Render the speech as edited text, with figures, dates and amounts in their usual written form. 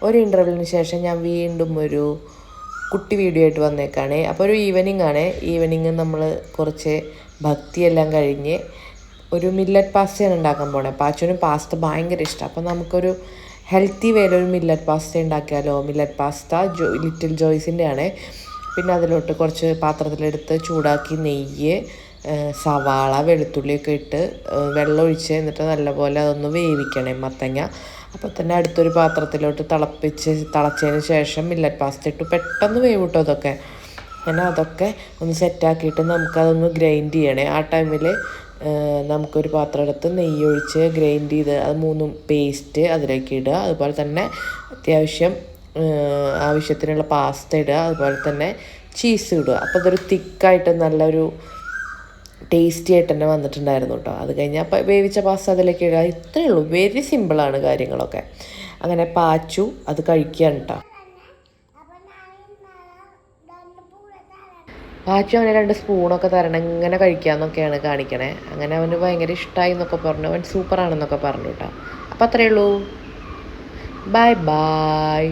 ഒരു ഇൻ്റർവെല്ലിന് ശേഷം ഞാൻ വീണ്ടും ഒരു കുട്ടി വീഡിയോ ആയിട്ട് വന്നേക്കാണ്. അപ്പോൾ ഒരു ഈവനിങ് ആണ്. ഈവനിങ് നമ്മൾ കുറച്ച് ഭക്തിയെല്ലാം കഴിഞ്ഞ് ഒരു മില്ലറ്റ് പാസ്റ്റയാണ് ഉണ്ടാക്കാൻ പോണത്. പാച്ചുവിന് പാസ്ത ഭയങ്കര ഇഷ്ടം. അപ്പോൾ നമുക്കൊരു ഹെൽത്തി വേയിൽ ഒരു മില്ലറ്റ് പാസ്ത ഉണ്ടാക്കിയാലോ. മില്ലറ്റ് പാസ്ത ലിറ്റിൽ ജോയ്സിൻ്റെ ആണ്. പിന്നെ അതിലോട്ട് കുറച്ച് പാത്രത്തിലെടുത്ത് ചൂടാക്കി നെയ്യ്, സവാള, വെളുത്തുള്ളിയൊക്കെ ഇട്ട് വെള്ളം ഒഴിച്ച് എന്നിട്ട് നല്ലപോലെ അതൊന്ന് വേവിക്കണേ മത്തങ്ങ. അപ്പോൾ തന്നെ അടുത്തൊരു പാത്രത്തിലോട്ട് തിളച്ചതിന് ശേഷം മില്ലറ്റ് പാസ്ത ഇട്ട് പെട്ടെന്ന് വേവിട്ടോ അതൊക്കെ. അങ്ങനെ അതൊക്കെ ഒന്ന് സെറ്റാക്കിയിട്ട് നമുക്കതൊന്ന് ഗ്രൈൻഡ് ചെയ്യണേ. ആ ടൈമിൽ നമുക്കൊരു പാത്രം എടുത്ത് നെയ്യ് ഒഴിച്ച് ഗ്രൈൻഡ് ചെയ്ത് അത് മൂന്നും പേസ്റ്റ് അതിലേക്ക് ഇടുക. അതുപോലെ തന്നെ അത്യാവശ്യം ആവശ്യത്തിനുള്ള പാസ്ത ഇടുക. അതുപോലെ തന്നെ ചീസ് ഇടുക. അപ്പോൾ അതൊരു തിക്കായിട്ട് നല്ലൊരു ടേസ്റ്റി ആയിട്ട് തന്നെ വന്നിട്ടുണ്ടായിരുന്നു കേട്ടോ. അത് കഴിഞ്ഞാൽ വേവിച്ച പാസ്ത അതിലേക്ക് ഇടുക. ഇത്രയേ ഉള്ളൂ. വെരി സിമ്പിളാണ് കാര്യങ്ങളൊക്കെ. അങ്ങനെ പാച്ചു അത് കഴിക്കുകയാണ് കേട്ടോ. പാച്ചു അങ്ങനെ 2 സ്പൂണൊക്കെ തരണം, ഇങ്ങനെ കഴിക്കാമെന്നൊക്കെയാണ് കാണിക്കണേ. അങ്ങനെ അവന് ഭയങ്കര ഇഷ്ടമായി എന്നൊക്കെ പറഞ്ഞു. അവൻ സൂപ്പറാണെന്നൊക്കെ പറഞ്ഞു കേട്ടോ. അപ്പോൾ അത്രയേ ഉള്ളൂ. Bye bye.